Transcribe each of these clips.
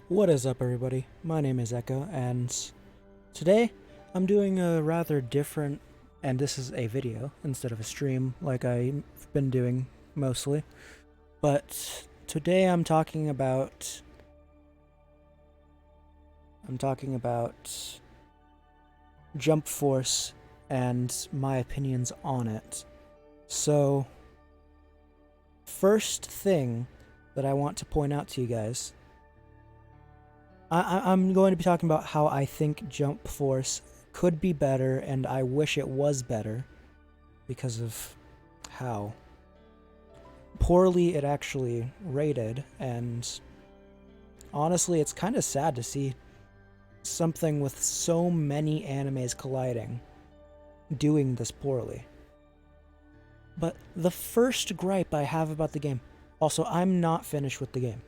What is up, everybody? My name is Echo, and today I'm doing a rather different, and this is a video instead of a stream like I've been doing mostly. But today I'm talking about Jump Force and my opinions on it. So, first thing that I want to point out to you guys, I'm going to be talking about how I think Jump Force could be better, and I wish it was better because of how poorly it actually rated. And honestly, it's kind of sad to see something with so many animes colliding doing this poorly. But the first gripe I have about the game, also, I'm not finished with the game.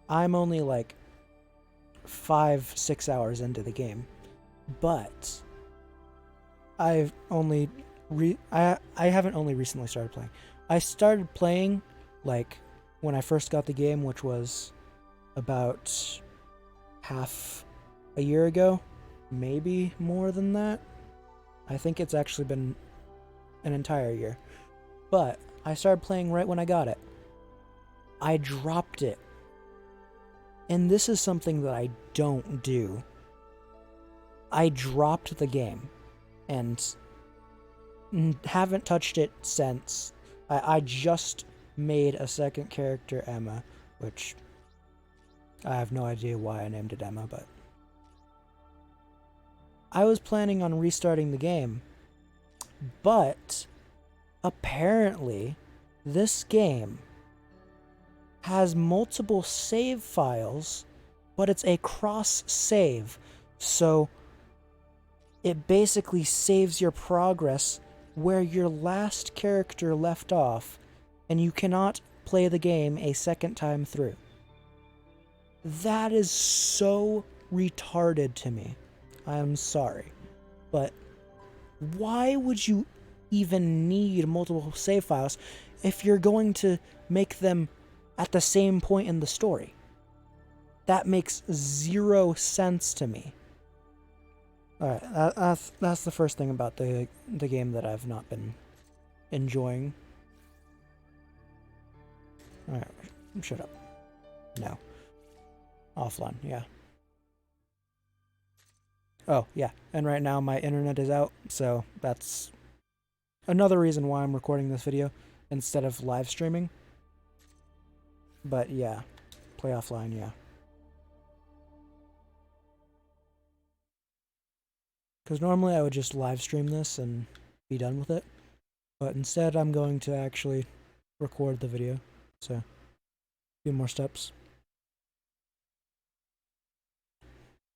I'm only like 5-6 hours into the game, but I haven't only recently started playing. I started playing like when I first got the game, which was about half a year ago, maybe more than that. I think it's actually been an entire year. But I started playing right when I got it. I dropped it. And this is something that I don't do. I dropped the game and haven't touched it since. I just made a second character, Emma, which I have no idea why I named it Emma, but I was planning on restarting the game, but apparently this game has multiple save files, but it's a cross save, so it basically saves your progress where your last character left off, and you cannot play the game a second time through. That is so retarded to me. I am sorry, but why would you even need multiple save files if you're going to make them at the same point in the story? That makes zero sense to me. Alright, that's the first thing about the game that I've not been enjoying. Alright, shut up. No. Offline, yeah. Oh, yeah, and right now my internet is out, so that's another reason why I'm recording this video instead of live streaming. But yeah, play offline, yeah. Because normally I would just live stream this and be done with it. But instead I'm going to actually record the video. So, a few more steps.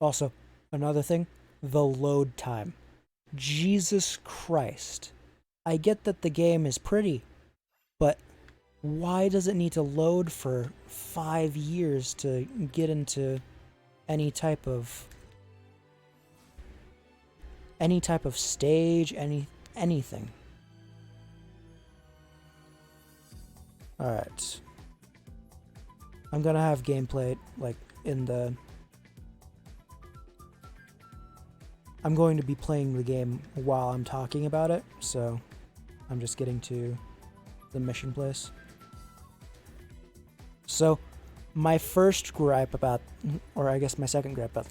Also, another thing, the load time. Jesus Christ. I get that the game is pretty, but why does it need to load for 5 years to get into any type of stage, anything? Alright. I'm gonna have gameplay, like, I'm going to be playing the game while I'm talking about it, so I'm just getting to the mission place. So, my first gripe about, or I guess my second gripe about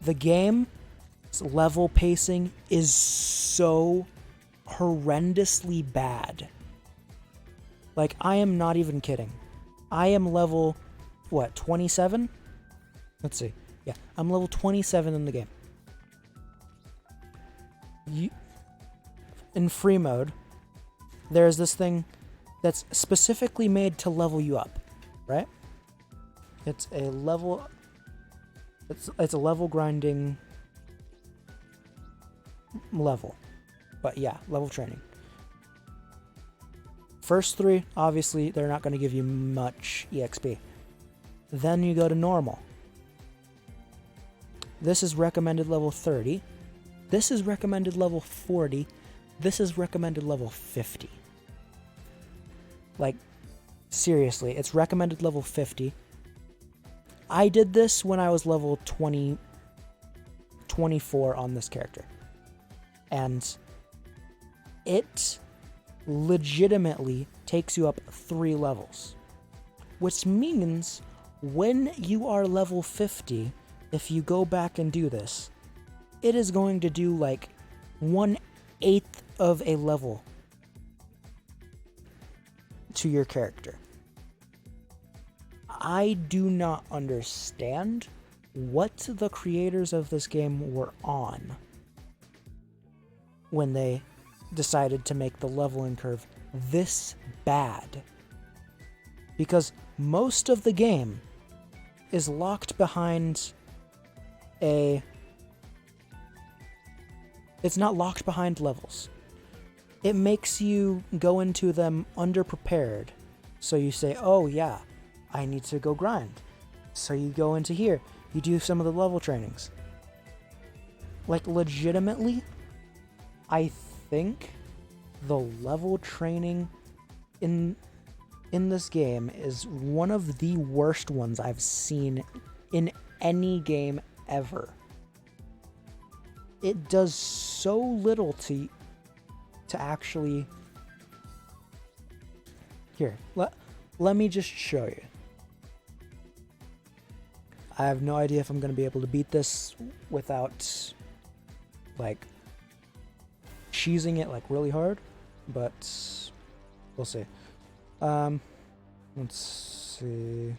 the game's level pacing is so horrendously bad. Like, I am not even kidding. I am level, 27? Let's see. Yeah, I'm level 27 in the game. In free mode, there's this thing that's specifically made to level you up, right? It's a level grinding level. But yeah, level training. First 3, obviously, they're not going to give you much EXP. Then you go to normal. This is recommended level 30. This is recommended level 40. This is recommended level 50. Like, seriously, it's recommended level 50. I did this when I was level 24 on this character. And it legitimately takes you up 3 levels. Which means when you are level 50, if you go back and do this, it is going to do like 1/8 of a level to your character. I do not understand what the creators of this game were on when they decided to make the leveling curve this bad. Because most of the game is locked behind a... It's not locked behind levels. It makes you go into them underprepared. So you say, oh yeah, I need to go grind. So you go into here. You do some of the level trainings. Like, legitimately, I think the level training in this game is one of the worst ones I've seen in any game ever. It does so little to actually... Here, let me just show you. I have no idea if I'm going to be able to beat this without, like, cheesing it, like, really hard, but we'll see. Let's see.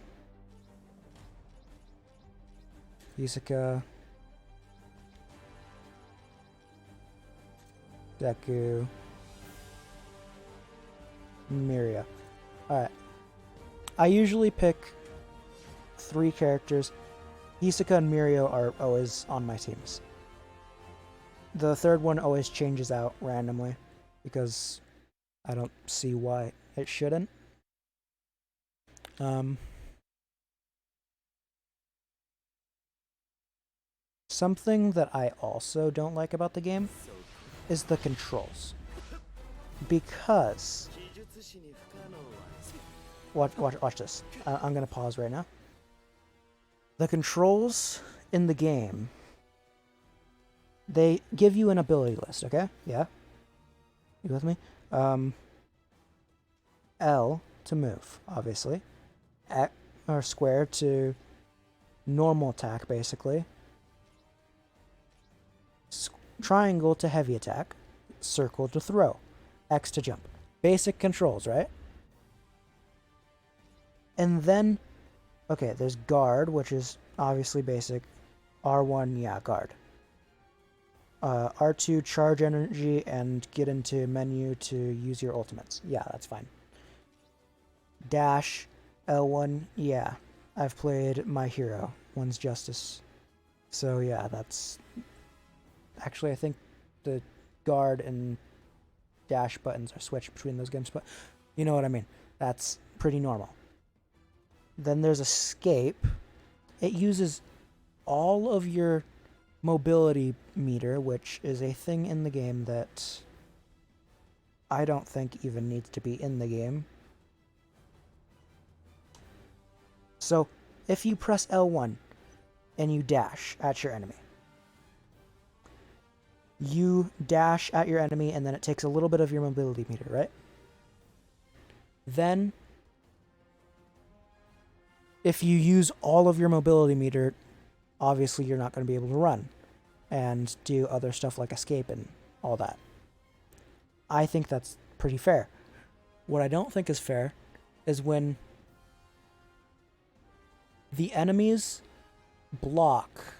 Hisoka. Deku. Miria. Alright. I usually pick 3 characters. Hisoka and Mirio are always on my teams. The third one always changes out randomly because I don't see why it shouldn't. Something that I also don't like about the game is the controls. Because... Watch this. I'm going to pause right now. The controls in the game, they give you an ability list, okay? Yeah? You with me? L to move, obviously. X, or square to normal attack, basically. Triangle to heavy attack. Circle to throw. X to jump. Basic controls, right? And then, okay, there's guard, which is obviously basic. R1, yeah, guard. R2, charge energy and get into menu to use your ultimates. Yeah, that's fine. Dash, L1, yeah. I've played my hero, One's Justice. So yeah, that's... Actually, I think the guard and dash buttons are switched between those games, but you know what I mean. That's pretty normal. Then there's escape. It uses all of your mobility meter, which is a thing in the game that I don't think even needs to be in the game. So, if you press L1 and you dash at your enemy, you dash at your enemy and then it takes a little bit of your mobility meter, right? Then, if you use all of your mobility meter, obviously you're not going to be able to run and do other stuff like escape and all that. I think that's pretty fair. What I don't think is fair is when the enemies block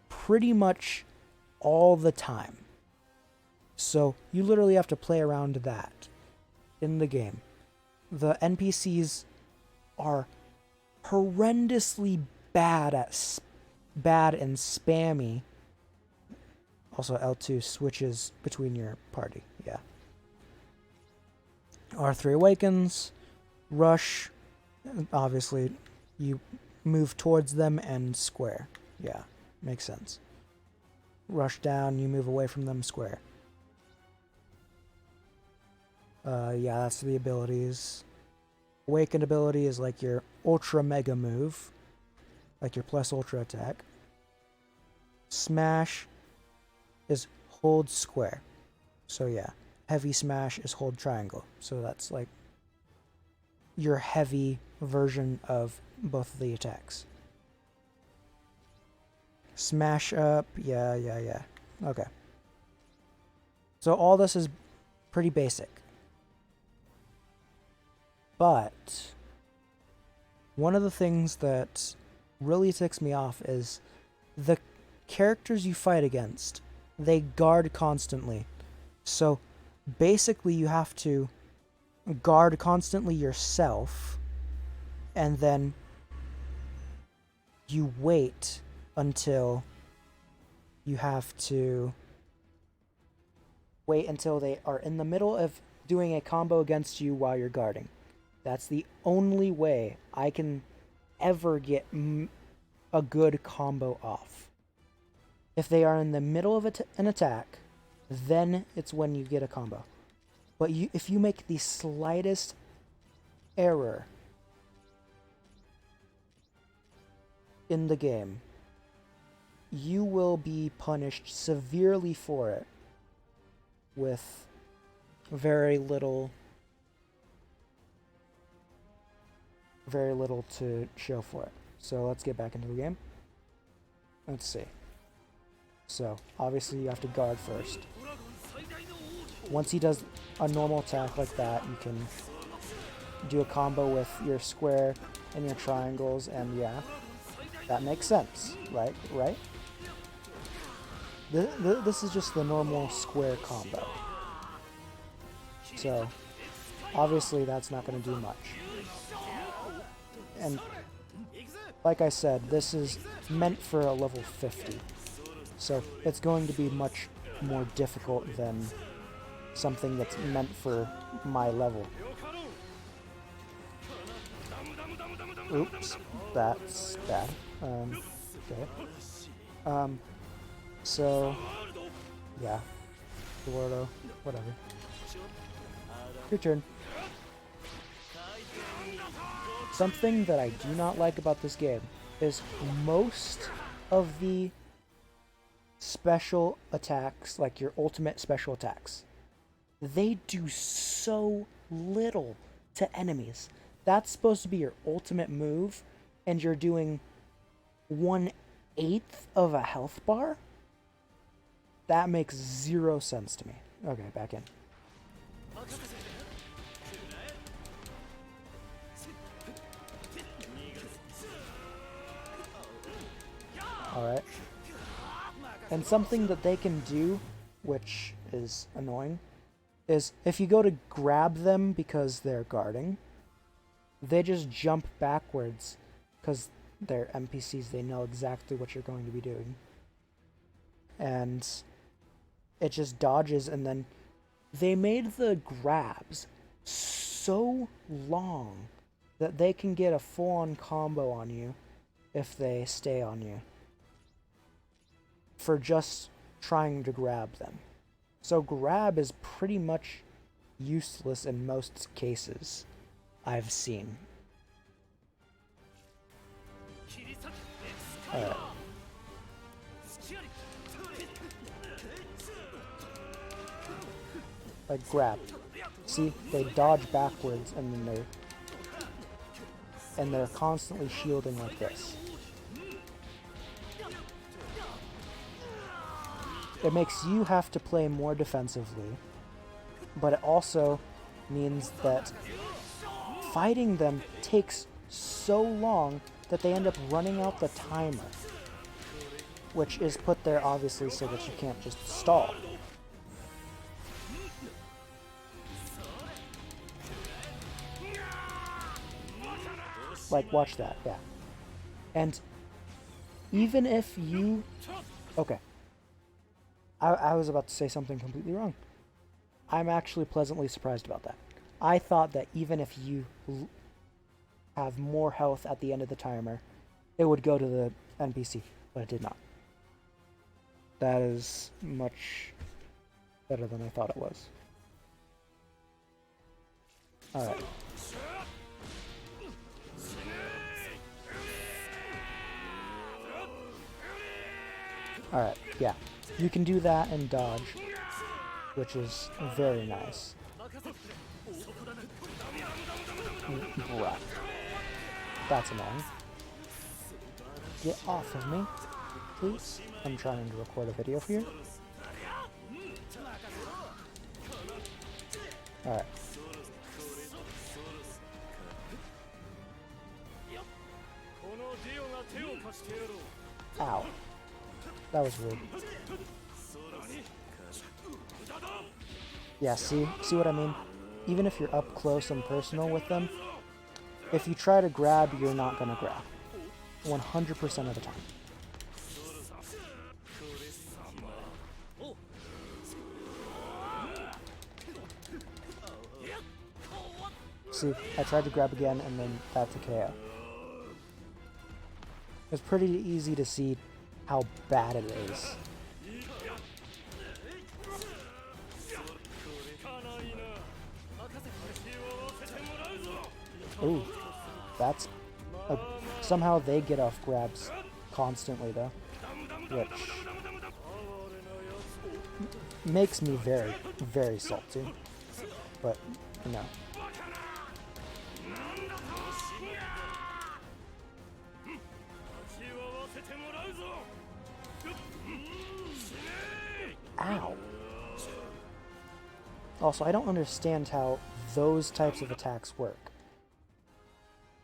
pretty much all the time. So you literally have to play around that in the game. The NPCs are horrendously bad and spammy. Also, L2 switches between your party. Yeah. R3 awakens. Rush. Obviously, you move towards them and square. Yeah, makes sense. Rush down, you move away from them, square. Yeah, that's the abilities. Awakened ability is like your ultra mega move. like your plus ultra attack. Smash is hold square. So yeah, heavy smash is hold triangle. So that's like your heavy version of both of the attacks. Smash up, yeah. Okay. So all this is pretty basic. But one of the things that really ticks me off is the characters you fight against, they guard constantly. So basically you have to guard constantly yourself, and then you wait until you have to wait until they are in the middle of doing a combo against you while you're guarding. That's the only way I can ever get a good combo off. If they are in the middle of an attack, then it's when you get a combo. But if you make the slightest error in the game, you will be punished severely for it with very little to show for it. So let's get back into the game. Let's see. So obviously you have to guard first. Once he does a normal attack like that, you can do a combo with your square and your triangles, and yeah, that makes sense, right? This is just the normal square combo. So obviously that's not going to do much. And like I said, this is meant for a level 50. So it's going to be much more difficult than something that's meant for my level. Oops, that's bad. Okay. So, yeah. Eduardo, whatever. Your turn. Something that I do not like about this game is most of the special attacks, like your ultimate special attacks, they do so little to enemies. That's supposed to be your ultimate move, and you're doing 1/8 of a health bar? That makes zero sense to me. Okay, back in. Alright. And something that they can do, which is annoying, is if you go to grab them because they're guarding, they just jump backwards because they're NPCs. They know exactly what you're going to be doing. And it just dodges, and then they made the grabs so long that they can get a full-on combo on you if they stay on you for just trying to grab them. So grab is pretty much useless in most cases I've seen. Alright. Like grab. See, they dodge backwards and then they're constantly shielding like this. It makes you have to play more defensively, but it also means that fighting them takes so long that they end up running out the timer, which is put there obviously so that you can't just stall. Like, watch that, yeah. And even if you... Okay. I was about to say something completely wrong. I'm actually pleasantly surprised about that. I thought that even if you have more health at the end of the timer, it would go to the NPC, but it did not. That is much better than I thought it was. Alright. Alright, yeah. You can do that and dodge, which is very nice. Bruh. That's annoying. Get off of me, please. I'm trying to record a video here. Alright. Ow. That was rude. Yeah, see what I mean? Even if you're up close and personal with them, if you try to grab, you're not gonna grab. 100% of the time. See, I tried to grab again and then that's a KO. It's pretty easy to see how bad it is. Ooh, that's somehow they get off grabs constantly though, which makes me very, very salty, but no. Ow. Also, I don't understand how those types of attacks work.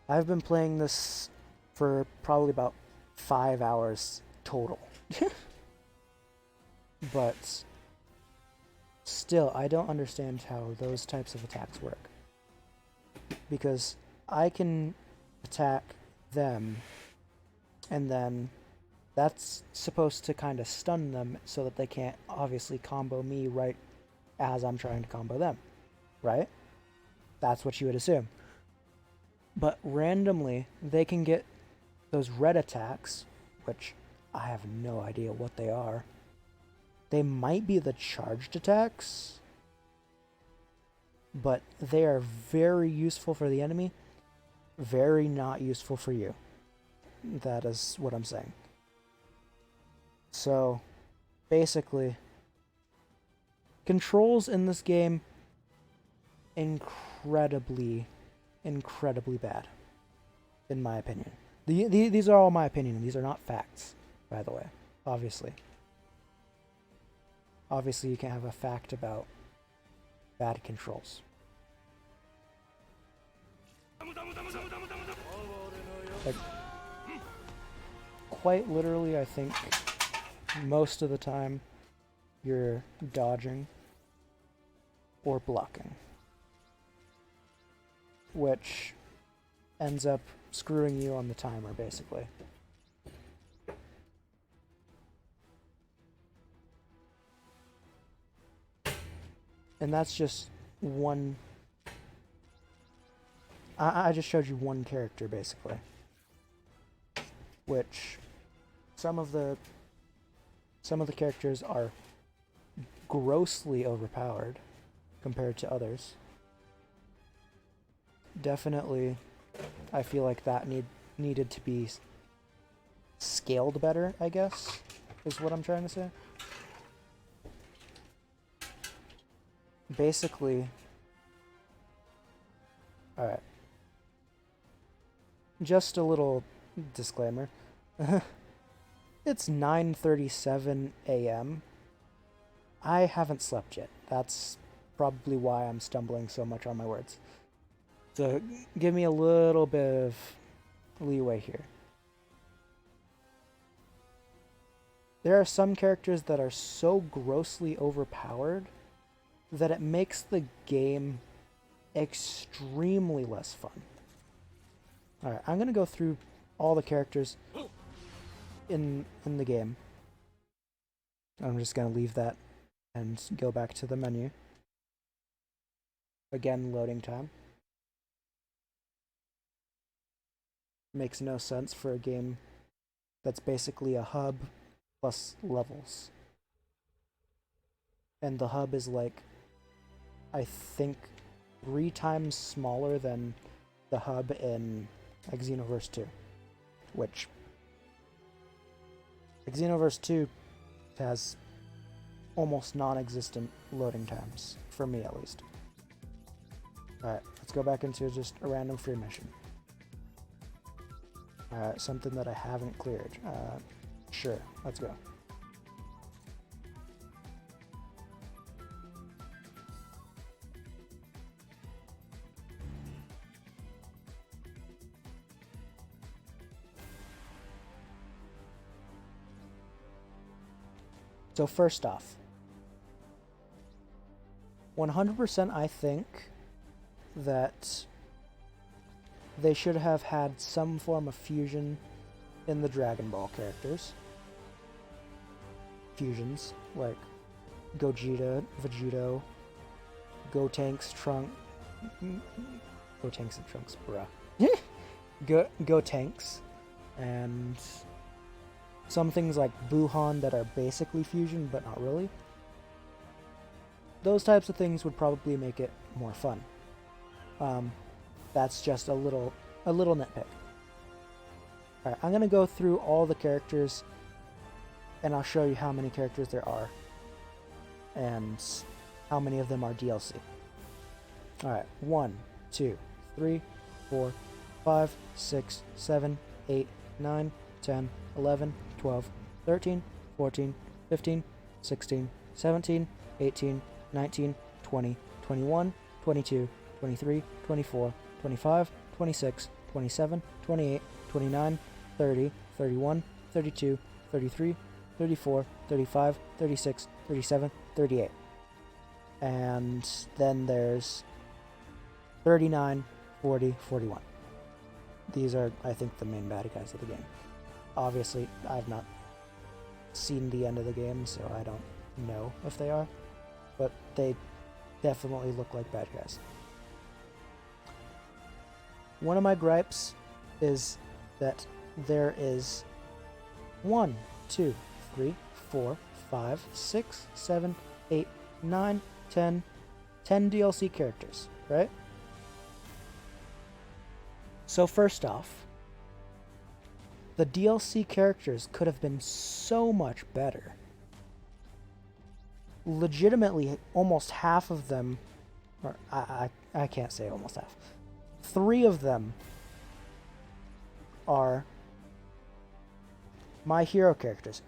I've been playing this for probably about 5 hours total. But still, I don't understand how those types of attacks work. Because I can attack them, and then that's supposed to kind of stun them so that they can't obviously combo me right as I'm trying to combo them, right? That's what you would assume. But randomly, they can get those red attacks, which I have no idea what they are. They might be the charged attacks, but they are very useful for the enemy, very not useful for you. That is what I'm saying. So, basically, controls in this game, incredibly bad, in my opinion. These are all my opinion. These are not facts, by the way, obviously. Obviously, you can't have a fact about bad controls. Like, quite literally, I think most of the time you're dodging or blocking, which ends up screwing you on the timer, basically. And that's just one... I just showed you one character, basically. Which some of the characters are grossly overpowered compared to others. Definitely, I feel like that needed to be scaled better, I guess, is what I'm trying to say. Basically, alright. Just a little disclaimer. It's 9:37 a.m. I haven't slept yet. That's probably why I'm stumbling so much on my words. So give me a little bit of leeway here. There are some characters that are so grossly overpowered that it makes the game extremely less fun. Alright, I'm going to go through all the characters in the game. I'm just going to leave that and go back to the menu. Again, loading time. Makes no sense for a game that's basically a hub plus levels. And the hub is like, I think, 3 times smaller than the hub in Xenoverse 2. Which, Xenoverse 2 It has almost non-existent loading times, for me at least. Alright, let's go back into just a random free mission. Alright, something that I haven't cleared. Sure, let's go. So first off, 100% I think that they should have had some form of fusion in the Dragon Ball characters. Fusions, like Gogeta, Vegito, Gotenks, Gotenks and Trunks, bruh. Gotenks, and some things like Buhan that are basically fusion, but not really. Those types of things would probably make it more fun. That's just a little nitpick. Alright, I'm gonna go through all the characters and I'll show you how many characters there are and how many of them are DLC. Alright, 1, 2, 3, 4, 5, 6, 7, 8, 9, 10, 11, 12, 13, 14, 15, 16, 17, 18, 19, 20, 21, 22, 23, 24, 25, 26, 27, 28, 29, 30, 31, 32, 33, 34, 35, 36, 37, 38. And then there's 39, 40, 41. These are, I think, the main bad guys of the game. Obviously, I've not seen the end of the game, so I don't know if they are, but they definitely look like bad guys. One of my gripes is that there is 1, 2, 3, 4, 5, 6, 7, 8, 9, 10 DLC characters, right? So first off, the DLC characters could have been so much better. Legitimately, almost half of them, or I can't say almost half. 3 of them are My Hero characters,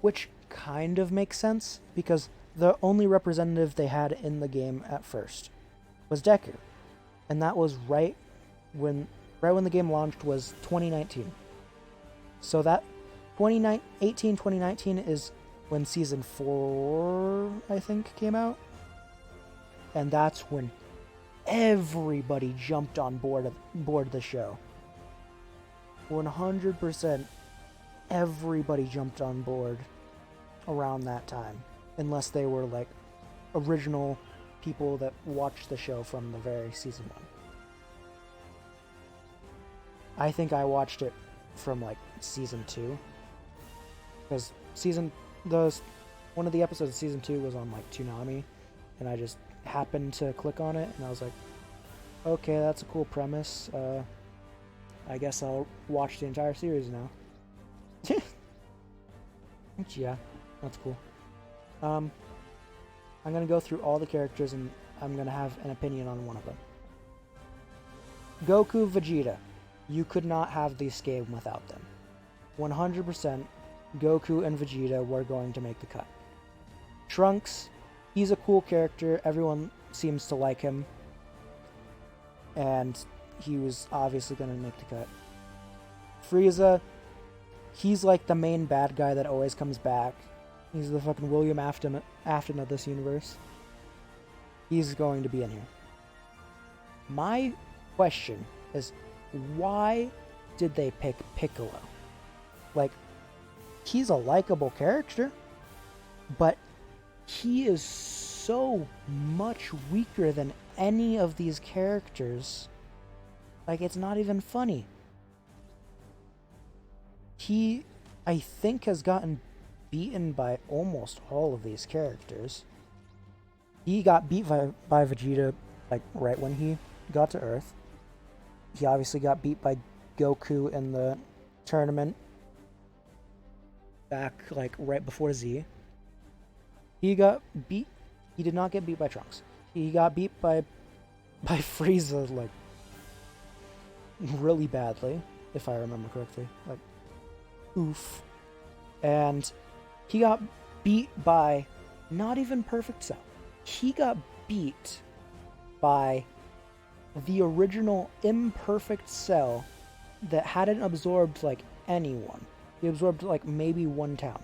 which kind of makes sense because the only representative they had in the game at first was Deku, and that was right when the game launched was 2019. So that 2019 is when Season 4, I think, came out. And that's when everybody jumped on board the show. 100% everybody jumped on board around that time. Unless they were, like, original people that watched the show from the very Season 1. I think I watched it from like Season 2, because one of the episodes of Season 2 was on like Toonami, and I just happened to click on it, and I was like, okay, that's a cool premise. I guess I'll watch the entire series now. Yeah, that's cool. I'm gonna go through all the characters, and I'm gonna have an opinion on one of them. Goku, Vegeta. You could not have this game without them. 100% Goku and Vegeta were going to make the cut. Trunks, he's a cool character. Everyone seems to like him. And he was obviously going to make the cut. Frieza, he's like the main bad guy that always comes back. He's the fucking William Afton of this universe. He's going to be in here. My question is, why did they pick Piccolo? Like, he's a likable character, but he is so much weaker than any of these characters. Like, it's not even funny. He, I think, has gotten beaten by almost all of these characters. He got beat by Vegeta, like, right when he got to Earth. He obviously got beat by Goku in the tournament. back like right before Z. He got beat. He did not get beat by Trunks. He got beat by Frieza like really badly, if I remember correctly. Like, oof. And he got beat by not even Perfect Cell. He got beat by the original imperfect Cell that hadn't absorbed like anyone. He absorbed like maybe one town.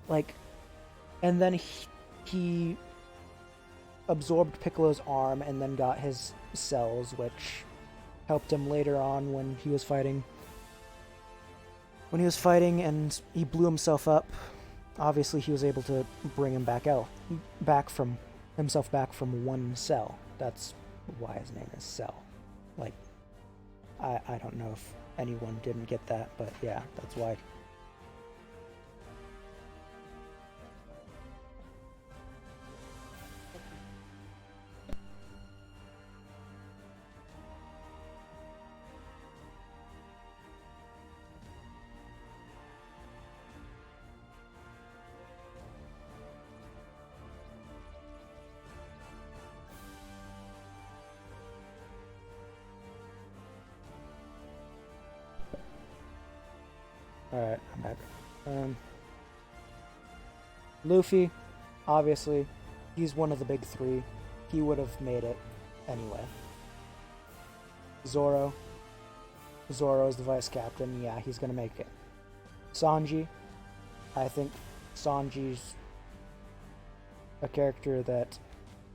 Like, and then he absorbed Piccolo's arm and then got his cells, which helped him later on when he was fighting. When he was fighting and he blew himself up, obviously he was able to bring him back from one cell. That's why his name is Cell. Like, I don't know if anyone didn't get that, but yeah, that's why. Alright, I'm back. Luffy, obviously, he's one of the big three. He would have made it anyway. Zoro is the vice captain. Yeah, he's gonna make it. Sanji, I think Sanji's a character that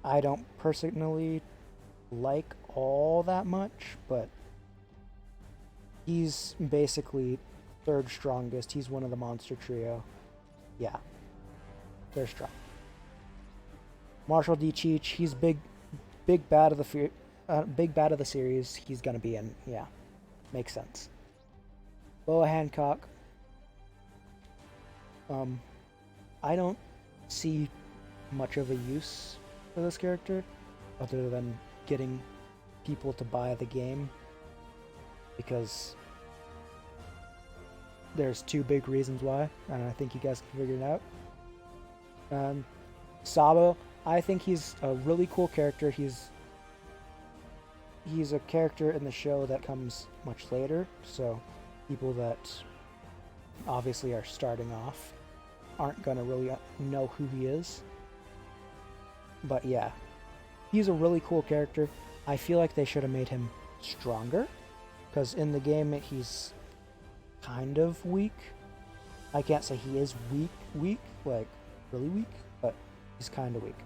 I don't personally like all that much, but he's basically third strongest. He's one of the monster trio. Yeah, they're strong. Marshall D. Cheech, he's big bad of the series. He's gonna be in. Yeah, makes sense. Boa Hancock. I don't see much of a use for this character, other than getting people to buy the game, because there's two big reasons why, and I think you guys can figure it out. Sabo, I think he's a really cool character. He's a character in the show that comes much later, so people that obviously are starting off aren't gonna really know who he is. But yeah, he's a really cool character. I feel like they should have made him stronger, because in the game he's kind of weak. I can't say he is weak, like really weak, but he's kind of weak.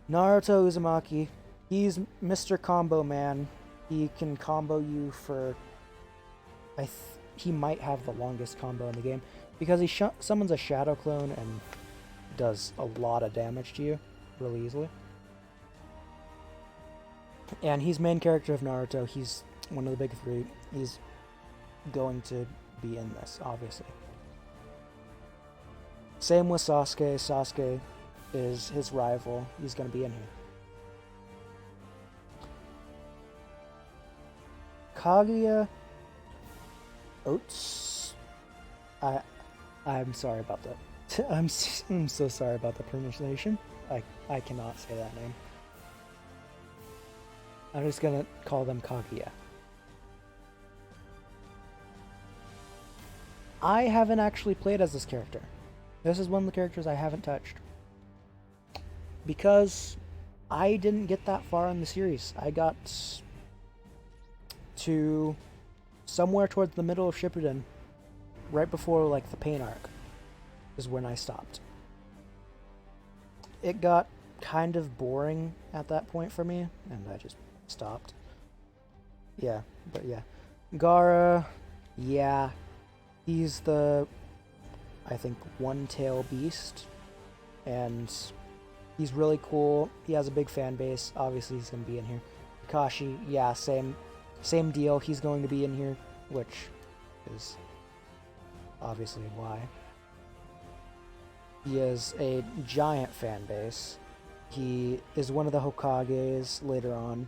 Naruto Uzumaki, he's Mr. Combo Man. He can combo you for... he might have the longest combo in the game, because he summons a Shadow Clone and does a lot of damage to you really easily. And he's main character of Naruto. He's one of the big three. He's going to be in this, obviously. Same with Sasuke. Sasuke is his rival. He's going to be in here. Kaguya Oats. I'm sorry about that. I'm so sorry about the pronunciation. I cannot say that name. I'm just gonna call them Kaguya. I haven't actually played as this character. This is one of the characters I haven't touched, because I didn't get that far in the series. I got to somewhere towards the middle of Shippuden, right before like the Pain arc, is when I stopped. It got kind of boring at that point for me, and I just stopped. Yeah, but yeah. Gaara, yeah, he's the, I think, one-tail beast, and he's really cool. He has a big fan base. Obviously, he's going to be in here. Kakashi, yeah, same deal. He's going to be in here, which is obviously why. He has a giant fan base. He is one of the Hokages later on,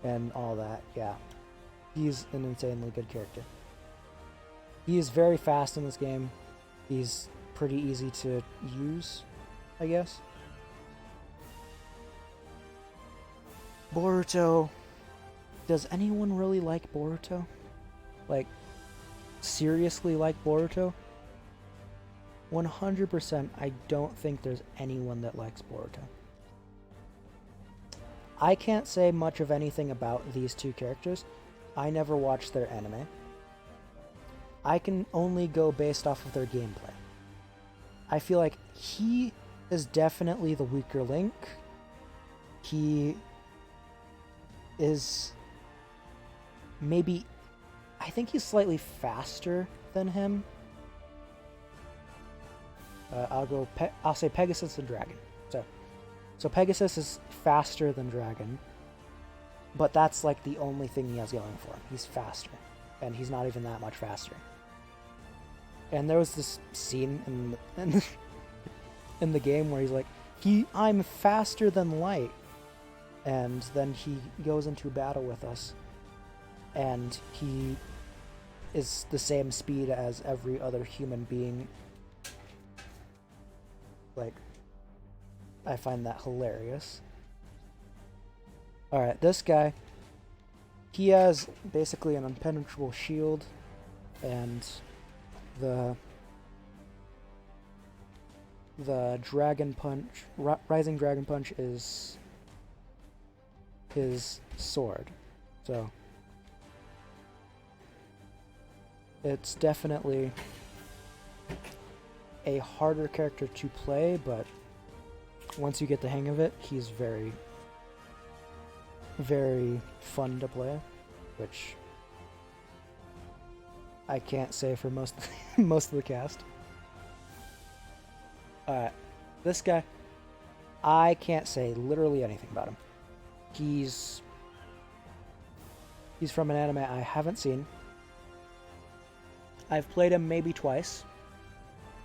and all that. Yeah, he's an insanely good character. He is very fast in this game. He's pretty easy to use, I guess. Boruto. Does anyone really like Boruto? Like, seriously like Boruto? 100%, I don't think there's anyone that likes Boruto. I can't say much of anything about these two characters. I never watched their anime. I can only go based off of their gameplay. I feel like he is definitely the weaker link. He is maybe, I think he's slightly faster than him. I'll say Pegasus and Dragon. So Pegasus is faster than Dragon, but that's like the only thing he has going for him. He's faster, and he's not even that much faster. And there was this scene in the game where he's like, I'm faster than light, and then he goes into battle with us, and he is the same speed as every other human being. Like, I find that hilarious. Alright, this guy, he has basically an impenetrable shield, and the Dragon Punch, Rising Dragon Punch is his sword. So it's definitely a harder character to play, but once you get the hang of it, he's very, very fun to play, which I can't say for most of the cast. This guy, I can't say literally anything about him. He's from an anime I haven't seen. I've played him maybe twice.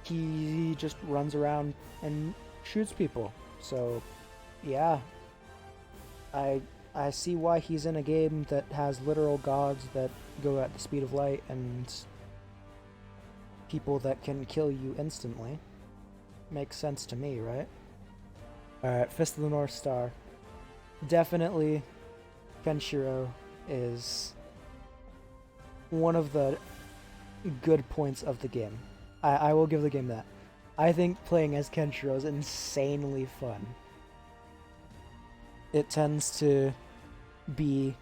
He just runs around and shoots people. So, yeah. I see why he's in a game that has literal gods that go at the speed of light and people that can kill you instantly. Makes sense to me, right? Alright, Fist of the North Star. Definitely Kenshiro is one of the good points of the game. I will give the game that. I think playing as Kenshiro is insanely fun. It tends to be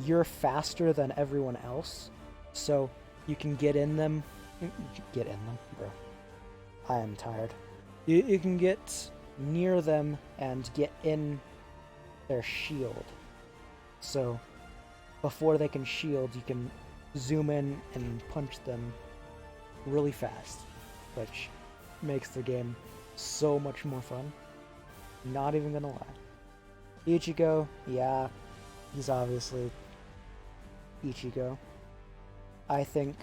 you're faster than everyone else, so you can get in them. Get in them, bro. I am tired. You can get near them and get in their shield. So before they can shield, you can zoom in and punch them really fast, which makes the game so much more fun. Not even gonna lie. Ichigo, yeah, he's obviously Ichigo. I think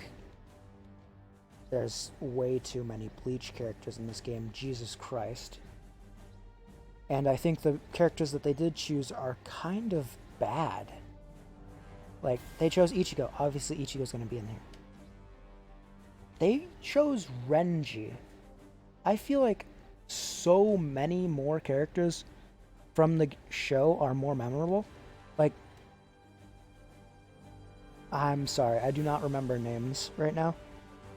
there's way too many Bleach characters in this game, Jesus Christ. And I think the characters that they did choose are kind of bad. Like, they chose Ichigo. Obviously, Ichigo's gonna be in here. They chose Renji. I feel like so many more characters from the show are more memorable. Like, I'm sorry, I do not remember names right now.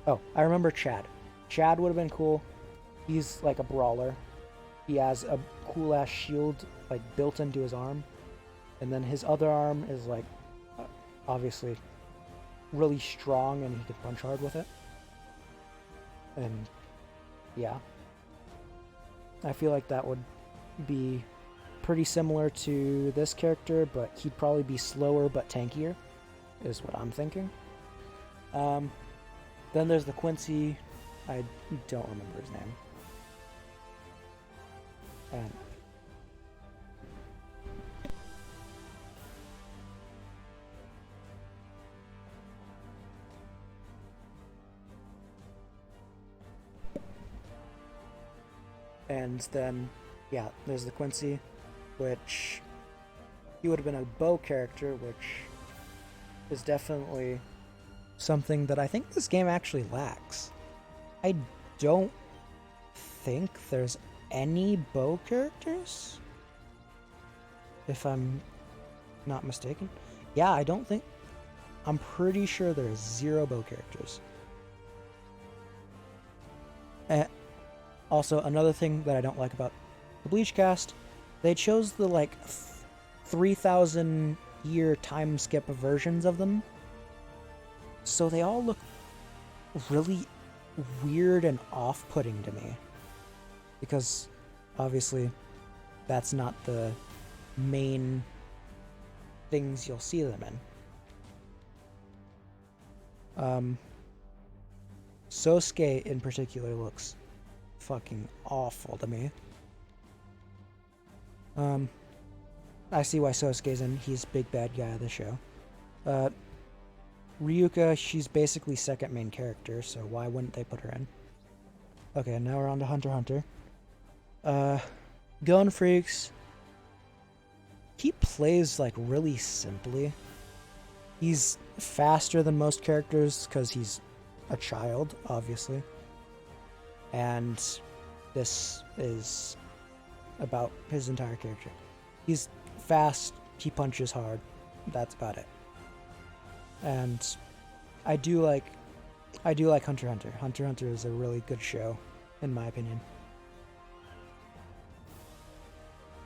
Oh, I remember Chad. Chad would have been cool. He's like a brawler. He has a cool ass shield like built into his arm. And then his other arm is like obviously really strong and he can punch hard with it. And yeah. I feel like that would be pretty similar to this character, but he'd probably be slower but tankier, is what I'm thinking. Then there's the Quincy. I don't remember his name. And then, yeah, there's the Quincy, which he would have been a bow character, which is definitely something that I think this game actually lacks. I don't think there's any bow characters, if I'm not mistaken. Yeah, I don't think... I'm pretty sure there's 0 bow characters. Also, another thing that I don't like about the Bleach cast, they chose the, like, 3,000 year time skip versions of them. So they all look really weird and off-putting to me. Because, obviously, that's not the main things you'll see them in. Sosuke in particular looks fucking awful to me. I see why Sosuke's in. He's big bad guy of the show. Ryuka, she's basically second main character, so why wouldn't they put her in? Okay, now we're on to Hunter x Hunter. Gon Freaks, he plays like really simply. He's faster than most characters because he's a child, obviously. And this is about his entire character. He's fast, he punches hard, that's about it. And I do like Hunter x Hunter. Hunter x Hunter is a really good show, in my opinion.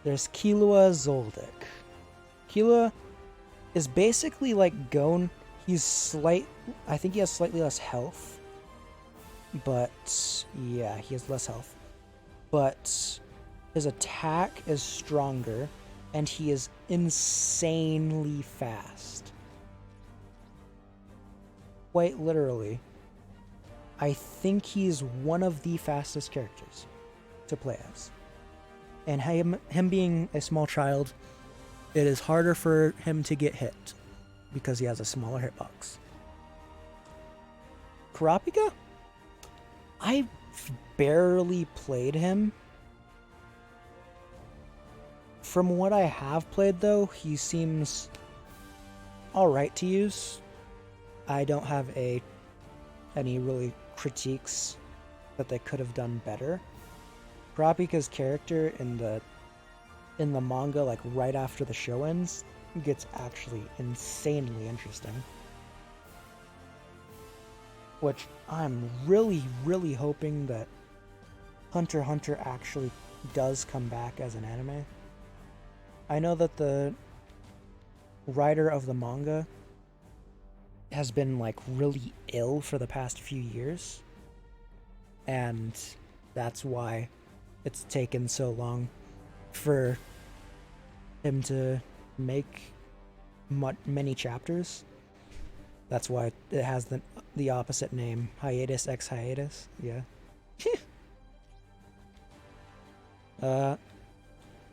There's Killua Zoldyck. Killua is basically like Gon. I think he has slightly less health. But, yeah, he has less health. But his attack is stronger, and he is insanely fast. Quite literally, I think he's one of the fastest characters to play as. And him being a small child, it is harder for him to get hit because he has a smaller hitbox. Kurapika? I barely played him. From what I have played, though, he seems alright to use. I don't have any really critiques that they could have done better. Kurapika's character in the manga, like right after the show ends, gets actually insanely interesting. Which I'm really, really hoping that Hunter x Hunter actually does come back as an anime. I know that the writer of the manga has been like really ill for the past few years, and that's why it's taken so long for him to make many chapters. That's why it has the opposite name, hiatus x hiatus. Yeah.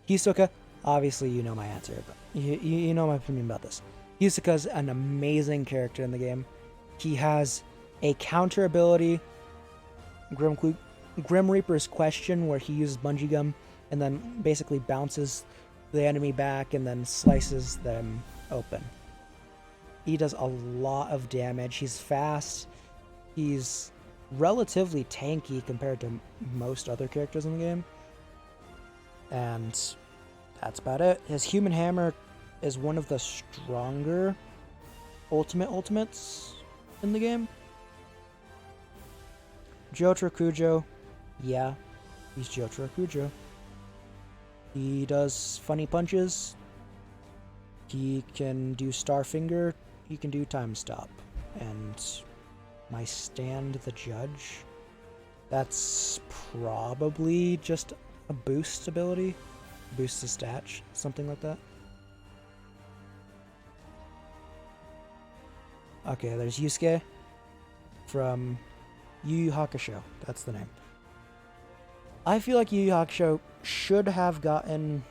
Hisoka, obviously you know my answer, but you know my opinion about this. Hisoka's an amazing character in the game. He has a counter ability, Grim Reaper's Question, where he uses bungee gum and then basically bounces the enemy back and then slices them open. He does a lot of damage. He's fast. He's relatively tanky compared to most other characters in the game. And that's about it. His Human Hammer is one of the stronger ultimates in the game. Jotaro Kujo, yeah, he's Jotaro Kujo. He does funny punches. He can do Starfinger. He can do Time Stop. And my Stand the Judge, that's probably just a boost ability. Boost the stat, something like that. Okay, there's Yusuke from Yu Yu Hakusho. That's the name. I feel like Yu Yu Hakusho should have gotten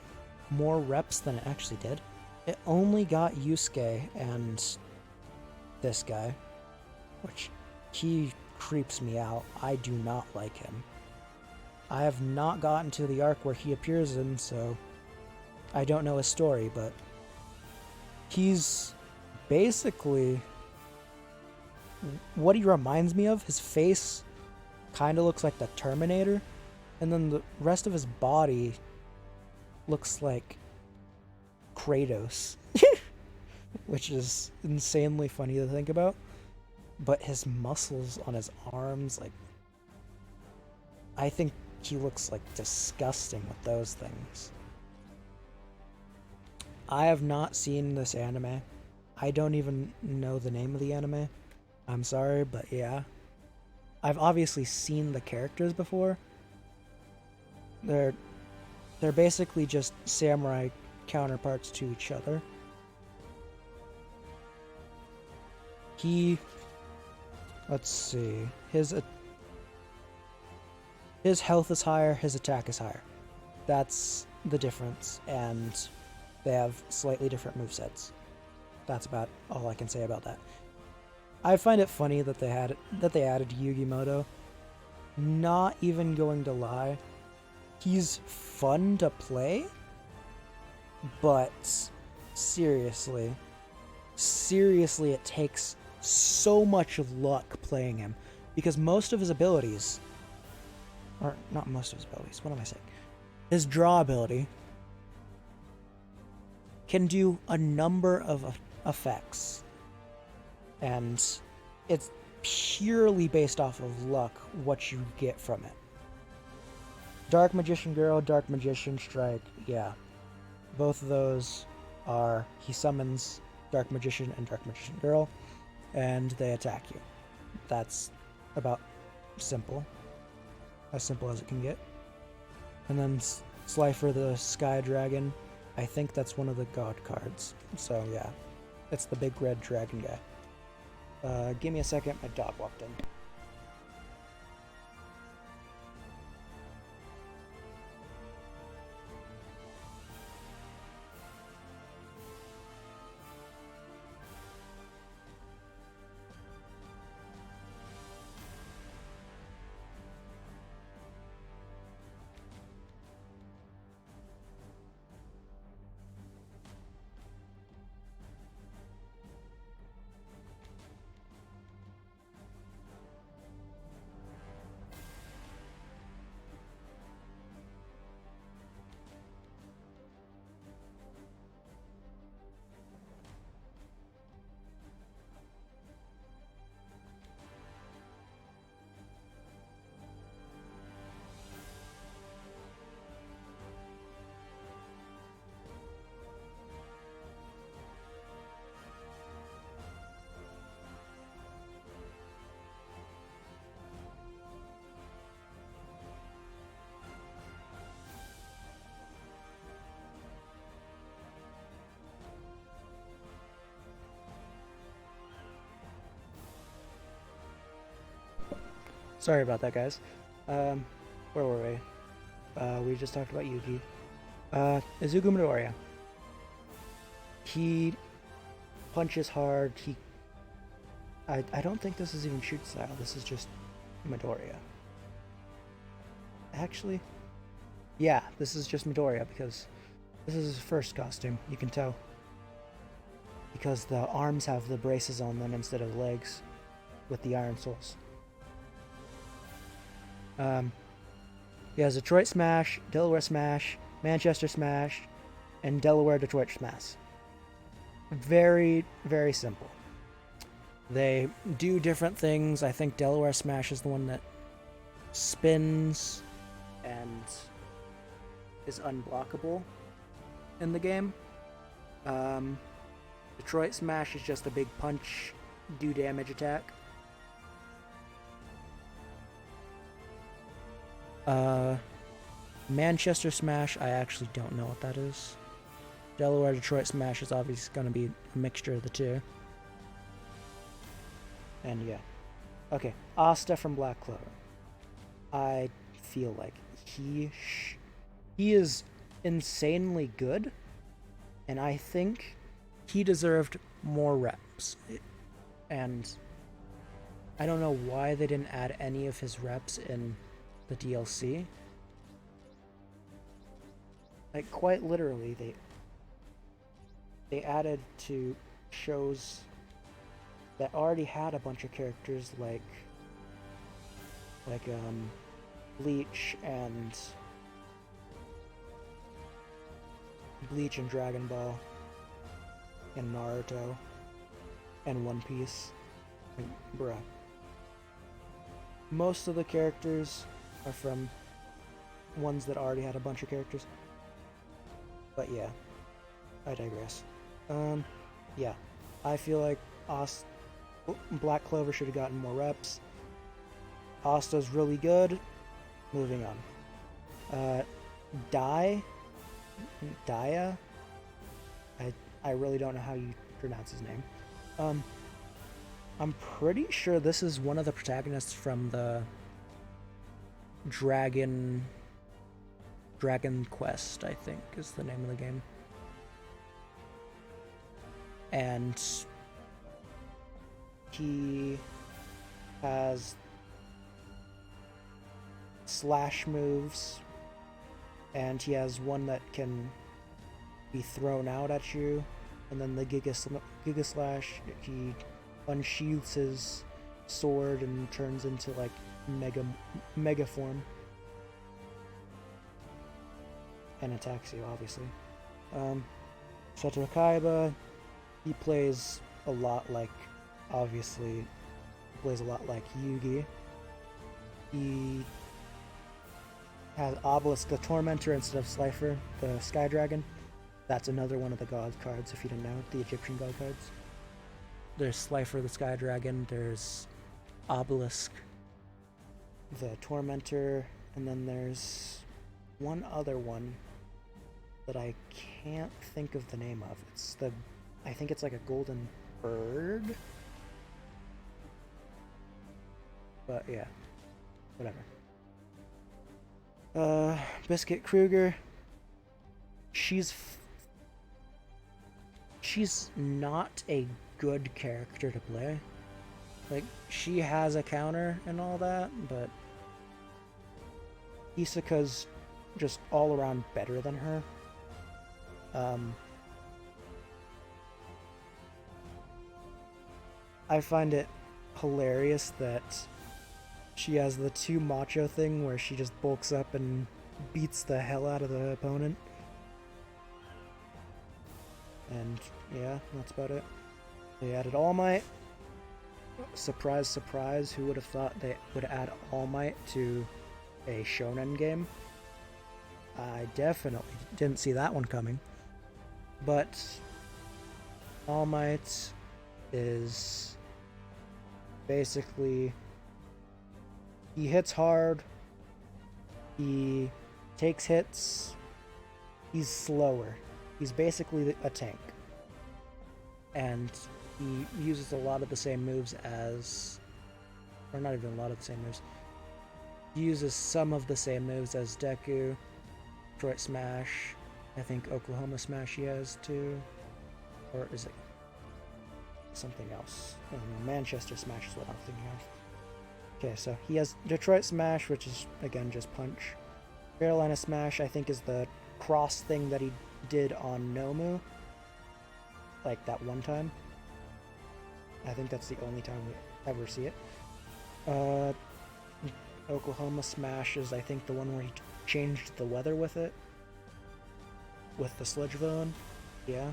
more reps than it actually did. It only got Yusuke and this guy, which he creeps me out. I do not like him. I have not gotten to the arc where he appears in, so I don't know his story, but he's basically what he reminds me of, his face kind of looks like the Terminator, and then the rest of his body looks like Kratos, which is insanely funny to think about. But his muscles on his arms, like, I think he looks like disgusting with those things. I have not seen this anime. I don't even know the name of the anime. I'm sorry, but yeah. I've obviously seen the characters before. They're basically just samurai counterparts to each other. Let's see. His health is higher, his attack is higher. That's the difference, and they have slightly different movesets. That's about all I can say about that. I find it funny that they added Yugimoto. Not even going to lie, he's fun to play, but seriously, it takes so much luck playing him, because most of his abilities, or not most of his abilities, what am I saying? His draw ability can do a number of effects, and it's purely based off of luck what you get from it. Dark Magician Girl, Dark Magician Strike, yeah. Both of those are, he summons Dark Magician and Dark Magician Girl, and they attack you. That's about simple. As simple as it can get. And then Slifer the Sky Dragon, I think that's one of the god cards. So yeah, it's the big red dragon guy. Give me a second, my dog walked in. Sorry about that, guys. Where were we? We just talked about Yugi. Izuku Midoriya. He punches hard. I don't think this is even shoot style. This is just Midoriya. Actually, yeah, this is just Midoriya because this is his first costume. You can tell. Because the arms have the braces on them instead of legs with the Iron Souls. He has Detroit Smash, Delaware Smash, Manchester Smash, and Delaware Detroit Smash. Very, very simple. They do different things. I think Delaware Smash is the one that spins and is unblockable in the game. Detroit Smash is just a big punch, do damage attack. Manchester Smash, I actually don't know what that is. Delaware Detroit Smash is obviously going to be a mixture of the two. And yeah. Okay, Asta from Black Clover. I feel like he is insanely good, and I think he deserved more reps. And I don't know why they didn't add any of his reps in the DLC. Like, quite literally, they added to shows that already had a bunch of characters like Bleach and Dragon Ball and Naruto and One Piece. Like, bruh. Most of the characters are from ones that already had a bunch of characters. But yeah, I digress. Yeah, I feel like Black Clover should have gotten more reps. Asta's really good. Moving on. Daya? I really don't know how you pronounce his name. I'm pretty sure this is one of the protagonists from the Dragon Quest, I think, is the name of the game. And he has slash moves, and he has one that can be thrown out at you, and then the Giga Slash, he unsheathes his sword and turns into like mega form and attacks you, obviously. Seto Kaiba, he plays a lot like, obviously, plays a lot like Yugi. He has Obelisk the Tormentor instead of Slifer the Sky Dragon. That's another one of the god cards, if you didn't know, the Egyptian god cards. There's Slifer the Sky Dragon, there's Obelisk the Tormentor, and then there's one other one that I can't think of the name of. I think it's like a golden bird. But yeah, whatever. Biscuit Kruger. She's not a good character to play. Like, she has a counter and all that, but Isaka's just all around better than her. I find it hilarious that she has the too macho thing where she just bulks up and beats the hell out of the opponent. And yeah, that's about it. They added All Might. Surprise, surprise, who would have thought they would add All Might to a shonen game? I definitely didn't see that one coming. But All Might is basically, he hits hard, he takes hits, he's slower. He's basically a tank. And he uses a lot of the same moves as, or not even a lot of the same moves. He uses some of the same moves as Deku, Detroit Smash, I think Oklahoma Smash he has too. Or is it something else? I don't know, Manchester Smash is what I'm thinking of. Okay, so he has Detroit Smash, which is, again, just punch. Carolina Smash, I think, is the cross thing that he did on Nomu. Like, that one time. I think that's the only time we ever see it. Oklahoma Smash is, I think, the one where he changed the weather with it. With the Sludge Villain. Yeah,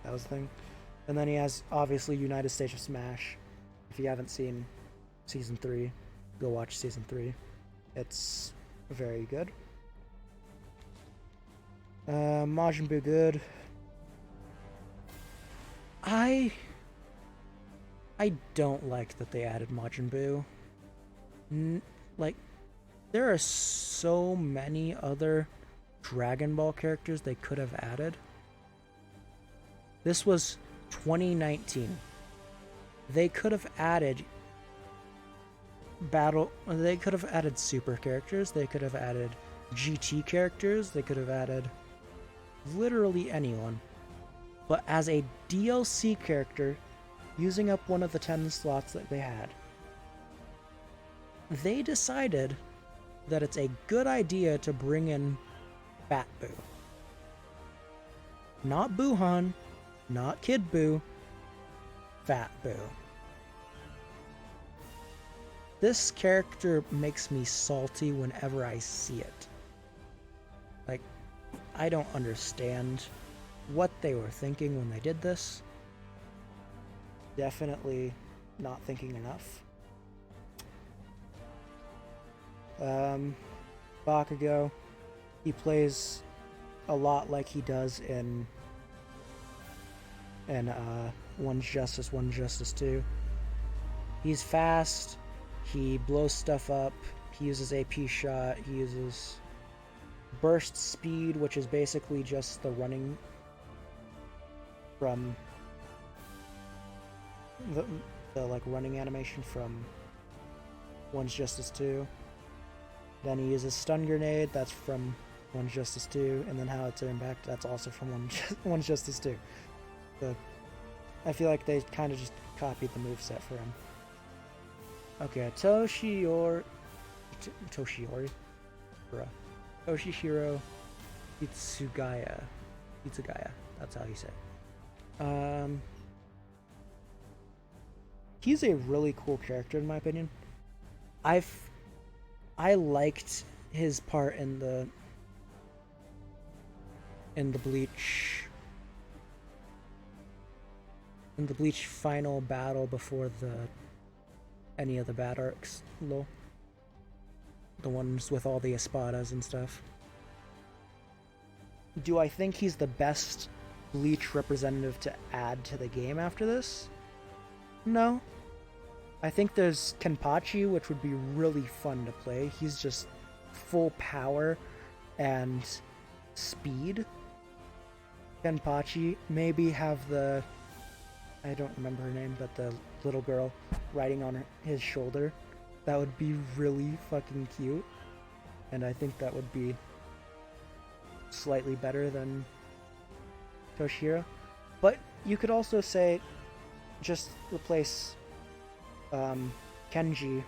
that was the thing. And then he has, obviously, United States of Smash. If you haven't seen Season 3, go watch Season 3. It's very good. Majin Buu good. I don't like that they added Majin Buu. Like, there are so many other Dragon Ball characters they could have added. This was 2019. They could have added they could have added super characters, they could have added GT characters, they could have added literally anyone. But as a DLC character, using up one of the 10 slots that they had, they decided that it's a good idea to bring in Fat Buu. Not Buhan, not Kid Buu, Fat Buu. this character makes me salty whenever I see it. Like, I don't understand what they were thinking when they did this. Definitely not thinking enough. Bakugo, he plays a lot like he does in One's Justice, One's Justice 2. He's fast, he blows stuff up, he uses AP shot, he uses burst speed, which is basically just the running from the like running animation from One's Justice 2. Then he uses stun grenade, that's from One's Justice 2, and then how it's impact, that's also from One's Justice 2. So I feel like they kind of just copied the moveset for him. Okay, Toshihiro, Itsugaya, that's how you say it. He's a really cool character in my opinion. I liked his part in the Bleach final battle before any of the bad arcs, lol. The ones with all the espadas and stuff. Do I think he's the best Bleach representative to add to the game after this? No. I think there's Kenpachi, which would be really fun to play. He's just full power and speed. Kenpachi, maybe have I don't remember her name, but the little girl riding on his shoulder. That would be really fucking cute. And I think that would be slightly better than Toshihiro. But you could also say, just replace Kenji,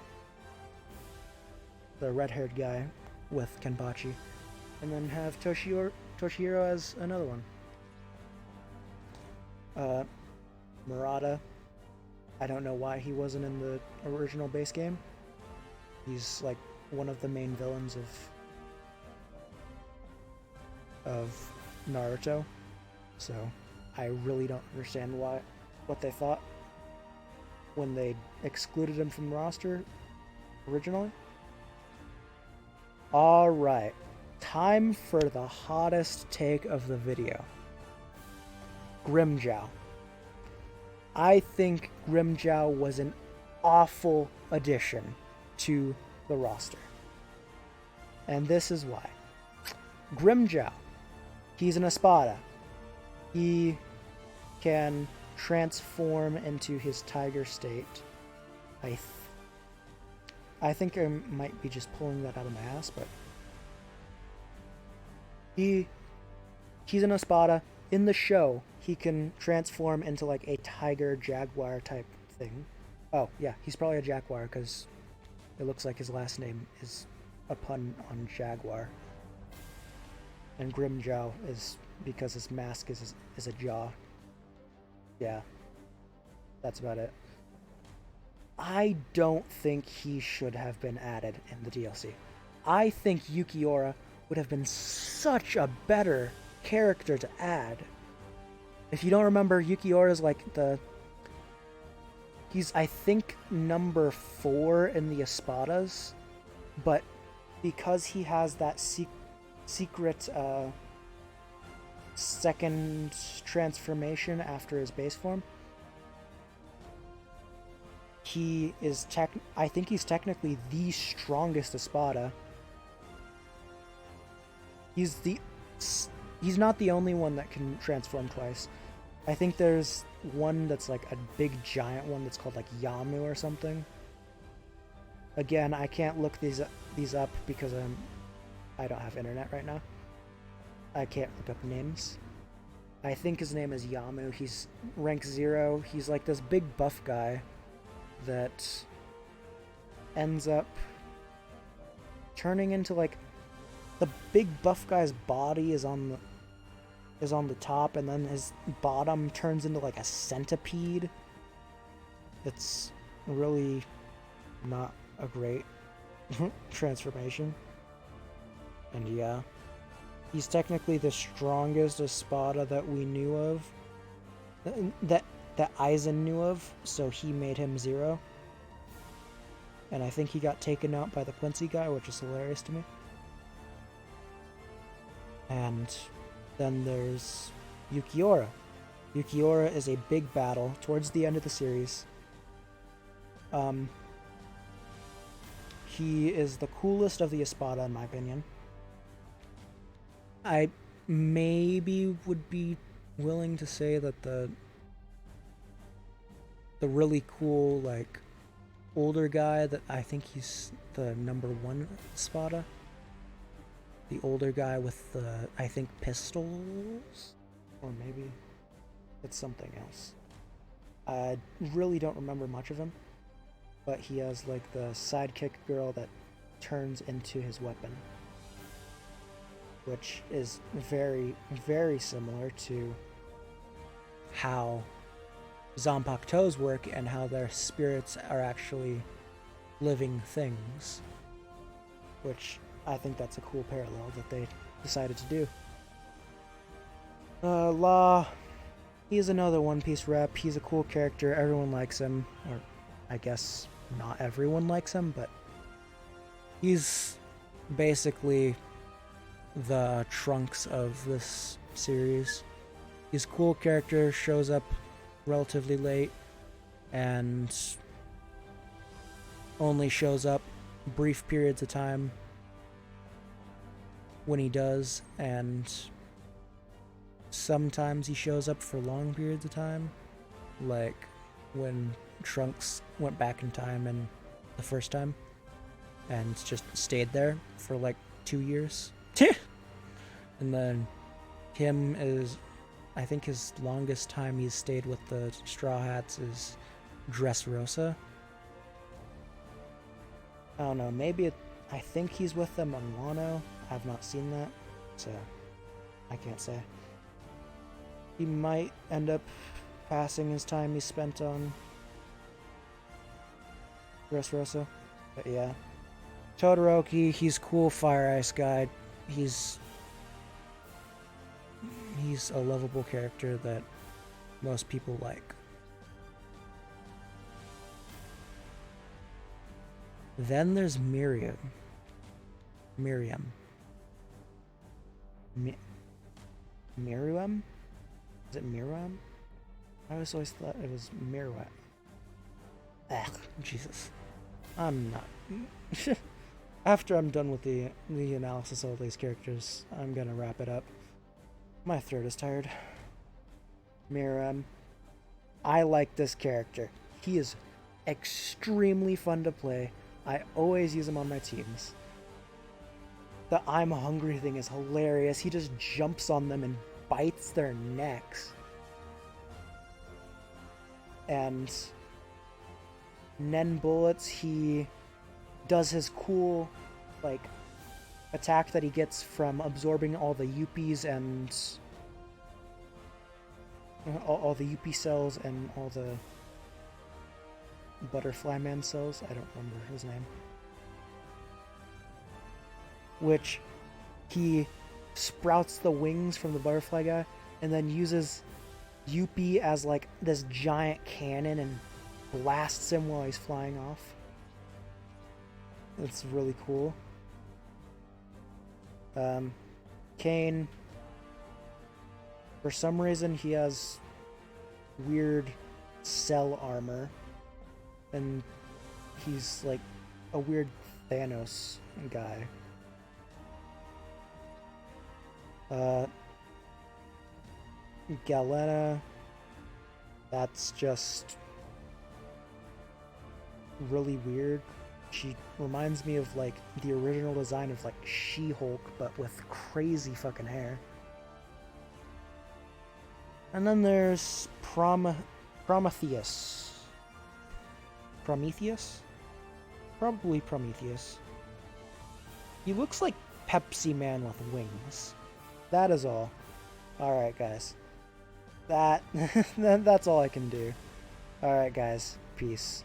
the red-haired guy, with Kenpachi, and then have Toshihiro as another one. Murata, I don't know why he wasn't in the original base game. He's like one of the main villains of Naruto, so I really don't understand what they thought when they excluded him from the roster originally. Alright, time for the hottest take of the video. Grimmjow. I think Grimmjow was an awful addition to the roster. And this is why. Grimmjow, he's an Espada. He can transform into his tiger state. I think I might be just pulling that out of my ass, but he's an Espada. In the show, he can transform into like a tiger jaguar type thing. Oh yeah, he's probably a jaguar because it looks like his last name is a pun on jaguar. And Grimmjow is because his mask is a jaw. Yeah, that's about it. I don't think he should have been added in the DLC. I think Yukiora would have been such a better character to add. If you don't remember, Yukiora is like he's I think number 4 in the Espadas, but because he has that secret second transformation after his base form, he is I think he's technically the strongest Espada. He's not the only one that can transform twice. I think there's one that's like a big giant one that's called like Yamu or something. Again, I can't look these up because I don't have internet right now. I can't look up names. I think his name is Yamu. He's rank 0. He's like this big buff guy that ends up turning into like the big buff guy's body is on the top, and then his bottom turns into like a centipede. It's really not a great transformation. And yeah, he's technically the strongest Espada that we knew of. That Aizen knew of, so he made him 0. And I think he got taken out by the Quincy guy, which is hilarious to me. And then there's Yukiora. Yukiora is a big battle towards the end of the series. He is the coolest of the Espada, in my opinion. I maybe would be willing to say that the really cool, like, older guy, that I think he's the number 1 Espada. The older guy with the, I think, pistols? Or maybe it's something else. I really don't remember much of him. But he has, like, the sidekick girl that turns into his weapon. Which is very, very similar to how Zanpakutos work and how their spirits are actually living things. Which I think that's a cool parallel that they decided to do. Law, he's another One Piece rep. He's a cool character. Everyone likes him. Or, I guess, not everyone likes him, but he's basically the Trunks of this series. He's a cool character, shows up relatively late, and only shows up brief periods of time when he does, and sometimes he shows up for long periods of time, like when Trunks went back in time and the first time and just stayed there for like 2 years. And then him is, I think his longest time he's stayed with the Straw Hats is Dressrosa. I don't know, maybe I think he's with them on Wano. I've not seen that, so I can't say. He might end up passing his time he spent on Dressrosa, but yeah. Todoroki, he's cool fire ice guy. He's a lovable character that most people like. Then there's Miriam. Miriam? Is it Miriam? I always thought it was Mirwet. Ugh, Jesus. I'm not. After I'm done with the analysis of all these characters, I'm gonna wrap it up. My throat is tired. Miriam. I like this character. He is extremely fun to play. I always use him on my teams. The I'm hungry thing is hilarious. He just jumps on them and bites their necks. And Nen Bullets, he does his cool, like, attack that he gets from absorbing all the Yuppies and all the Yuppie cells and all the Butterfly Man cells. I don't remember his name. Which he sprouts the wings from the butterfly guy and then uses Yuppie as like this giant cannon and blasts him while he's flying off. It's really cool. Kane, for some reason he has weird cell armor and he's like a weird Thanos guy. Galena, that's just really weird. She reminds me of like the original design of like She-Hulk, but with crazy fucking hair. And then there's Prometheus. Prometheus? Probably Prometheus. He looks like Pepsi Man with wings. That is all. Alright, guys. That's all I can do. Alright, guys. Peace.